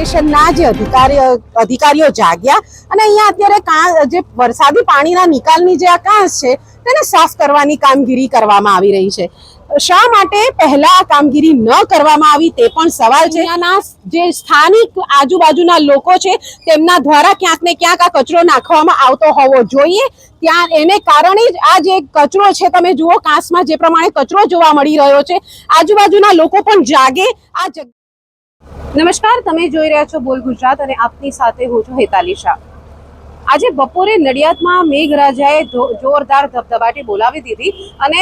કોર્પોરેશનના જે અધિકારીઓ જાગ્યા અને અહીંયા અત્યારે જે વરસાદી પાણીના નિકાલની જે આ કાંસ છે તેને સાફ કરવાની કામગીરી કરવામાં આવી રહી છે। શા માટે પહેલા આ કામગીરી ન કરવામાં આવી તે પણ સવાલ છે। અહીંયાના જે સ્થાનિક આજુબાજુના લોકો છે તેમના દ્વારા ક્યાંક ને ક્યાંક આ કચરો નાખવામાં આવતો હોવો જોઈએ। ત્યાં એને કારણે જ આ જે કચરો છે, તમે જુઓ કાંસમાં જે પ્રમાણે કચરો જોવા મળી રહ્યો છે, આજુબાજુના લોકો પણ જાગે। આ નમસ્કાર, તમે જોઈ રહ્યા છો બોલ ગુજરાત અને આપની સાથે હું છું હેતાલી શાહ। આજે બપોરે નડિયાદમાં મેઘરાજાએ જોરદાર ધબધબાટી બોલાવી દીધી અને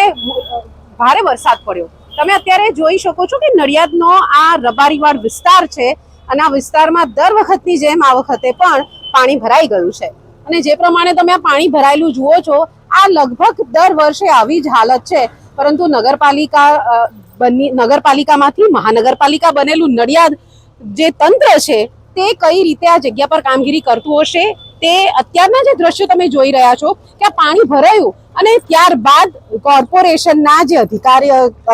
ભારે વરસાદ પડ્યો। તમે અત્યારે જોઈ શકો છો કે નડિયાદનો આ રબારીવાડ વિસ્તાર છે અને આ વિસ્તારમાં દર વખતની જેમ આ વખતે પણ પાણી ભરાઈ ગયું છે અને જે પ્રમાણે તમે આ પાણી ભરાયેલું જુઓ છો, આ લગભગ દર વર્ષે આવી જ હાલત છે। પરંતુ નગરપાલિકામાંથી મહાનગરપાલિકા બનેલું નડિયાદ જે તંત્ર છે તે કઈ રીતે આ જગ્યા પર કામગીરી કરતું હશે તે અત્યારના જે દ્રશ્યો તમે જોઈ રહ્યા છો કે આ પાણી ભરાયું અને ત્યારબાદ કોર્પોરેશનના જે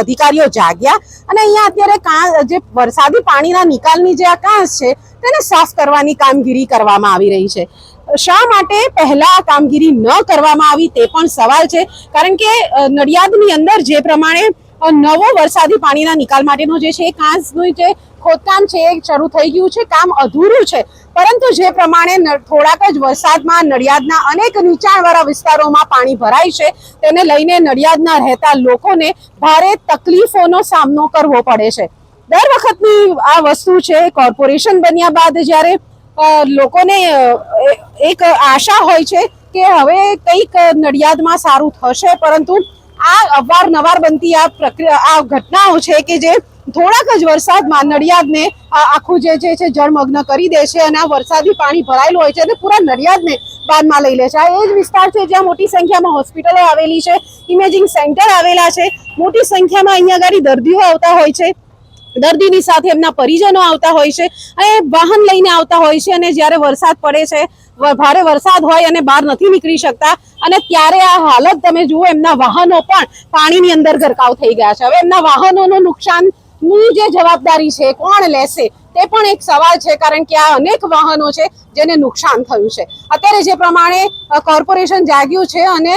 અધિકારીઓ જાગ્યા અને અહીંયા અત્યારે જે વરસાદી પાણીના નિકાલની જે આ કાંસ છે તેને સાફ કરવાની કામગીરી કરવામાં આવી રહી છે। શા માટે પહેલા આ કામગીરી ન કરવામાં આવી તે પણ સવાલ છે, કારણ કે નડિયાદની અંદર જે પ્રમાણે નવો વરસાદી પાણીના નિકાલ માટેનો જે છે કાંસનું જે ખોદકામ છે એ શરૂ થઈ ગયું છે, કામ અધૂરું છે। પરંતુ જે પ્રમાણે થોડાક જ વરસાદમાં નડિયાદના અનેક નીચાણવાળા વિસ્તારોમાં પાણી ભરાય છે તેને લઈને નડિયાદના રહેતા લોકોને ભારે તકલીફોનો સામનો કરવો પડે છે। દર વખતની આ વસ્તુ છે। કોર્પોરેશન બન્યા બાદ જ્યારે લોકોને એક આશા હોય છે કે હવે કંઈક નડિયાદમાં સારું થશે, પરંતુ આ અવારનવાર બનતી આ ઘટનાઓ છે કે જે થોડાક જ વરસાદમાં નડિયાદને આખું જે છે જળમગ્ન કરી દે છે અને આ વરસાદી પાણી ભરાયેલું હોય છે અને પૂરા નડિયાદને બાદમાં લઈ લે છે। આ એ જ વિસ્તાર છે જ્યાં મોટી સંખ્યામાં હોસ્પિટલો આવેલી છે, ઇમેજિંગ સેન્ટર આવેલા છે, મોટી સંખ્યામાં અહીંયા આગળ દર્દીઓ આવતા હોય છે, દર્દીની સાથે એમના પરિજનો આવતા હોય છે અને વાહન લઈને આવતા હોય છે અને જ્યારે વરસાદ પડે છે, ભારે વરસાદ હોય અને બહાર નથી નીકળી શકતા અને ત્યારે આ હાલત તમે જુઓ, એમના વાહનો પણ પાણીની અંદર ગરકાવ થઈ ગયા છે। હવે એમના વાહનોનું નુકસાનની જે જવાબદારી છે કોણ લેશે તે પણ એક સવાલ છે, કારણ કે આ અનેક વાહનો છે જેને નુકસાન થયું છે। અત્યારે જે પ્રમાણે કોર્પોરેશન જાગ્યું છે અને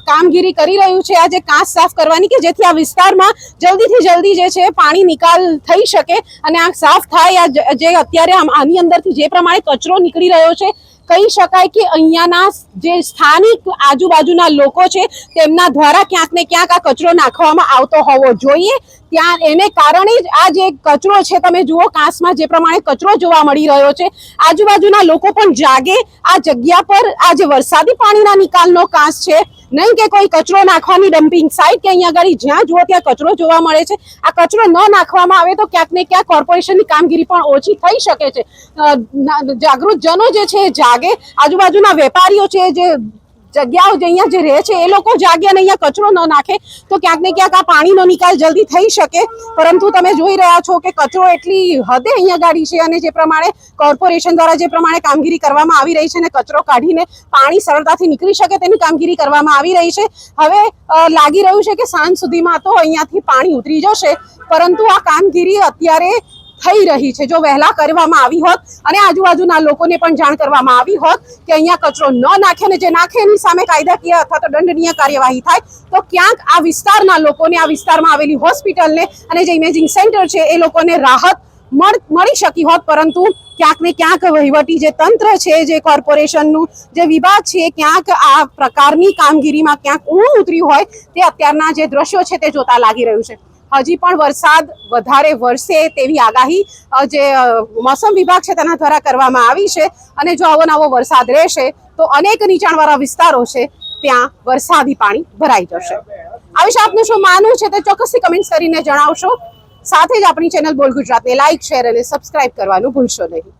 કામગીરી કરી રહ્યું છે આ જે કાંસ સાફ કરવાની, કે જેથી આ વિસ્તારમાં જલ્દીથી જલ્દી જે છે પાણી નિકાલ થઈ શકે અને આ સાફ થાય। આ જે અત્યારે આની અંદરથી જે પ્રમાણે કચરો નીકળી રહ્યો છે, કહી શકાય કે અહીંયાના જે સ્થાનિક આજુબાજુના લોકો છે તેમના દ્વારા ક્યાંક ને ક્યાંક આ કચરો નાખવામાં આવતો હોવો જોઈએ। ત્યાં એને કારણે જ આ જે કચરો છે, તમે જુઓ કાંસમાં જે પ્રમાણે કચરો જોવા મળી રહ્યો છે, આજુબાજુના લોકો પણ જાગે। આ જગ્યા પર આ જે વરસાદી પાણીના નિકાલનો કાંસ છે, નહીં કે કોઈ કચરો નાખવાની ડમ્પિંગ સાઇટ કે અહીંયા આગળ જ્યાં જુઓ ત્યાં કચરો જોવા મળે છે। આ કચરો ન નાખવામાં આવે તો ક્યાંક ને ક્યાંક કોર્પોરેશનની કામગીરી પણ ઓછી થઈ શકે છે। જાગૃત જનો જે છે જાગે, આજુબાજુના વેપારીઓ છે, જે જગ્યાઓ અહીંયા જે રહે છે એ લોકો જાગે અને અહીંયા કચરો ન નાખે તો ક્યાંક ને ક્યાંક આ પાણીનો નિકાલ જલ્દી થઈ શકે। પરંતુ તમે જોઈ રહ્યા છો કે કચરો એટલી હદે અહીંયા ગાડી છે અને જે પ્રમાણે કોર્પોરેશન દ્વારા જે પ્રમાણે કામગીરી કરવામાં આવી રહી છે અને કચરો કાઢીને પાણી સરળતાથી નીકળી શકે તેની કામગીરી કરવામાં આવી રહી છે। હવે લાગી રહ્યું છે કે સાંજ સુધીમાં તો અહીંયાથી પાણી ઉતરી જશે, પરંતુ આ કામગીરી અત્યારે થઈ રહી છે। જો વહેલા કરવામાં આવી હોત અને આજુબાજુના લોકોને પણ જાણ કરવામાં આવી હોત કે અહીંયા કચરો ન નાખે અને જે નાખે એની સામે કાયદાકીય અથવા તો દંડનીય કાર્યવાહી થાય, તો ક્યાંક આ વિસ્તારના લોકોને, આ વિસ્તારમાં આવેલી હોસ્પિટલને અને જે ઇમેજિંગ સેન્ટર છે એ લોકોને રાહત મળી શકી હોત। પરંતુ ક્યાંક ને ક્યાંક વહીવટી જે તંત્ર છે, જે કોર્પોરેશનનું જે વિભાગ છે, ક્યાંક આ પ્રકારની કામગીરીમાં ક્યાંક ઊણું ઉતર્યું હોય તે અત્યારના જે દ્રશ્યો છે તે જોતા લાગી રહ્યું છે। હજી પણ વરસાદ વધારે વરસે તેવી આગાહી જે મોસમ વિભાગ છે તેના દ્વારા કરવામાં આવી છે અને જો આવો નવો વરસાદ રહેશે તો અનેક નીચાણવાળા વિસ્તારો છે ત્યાં વરસાદી પાણી ભરાઈ જશે। આ વિશે આપનું શું માનવું છે તે ચોક્કસથી કમેન્ટ્સ કરીને જણાવશો। સાથે જ આપણી ચેનલ બોલ ગુજરાતને લાઇક, શેર અને સબસ્ક્રાઇબ કરવાનું ભૂલશો નહીં।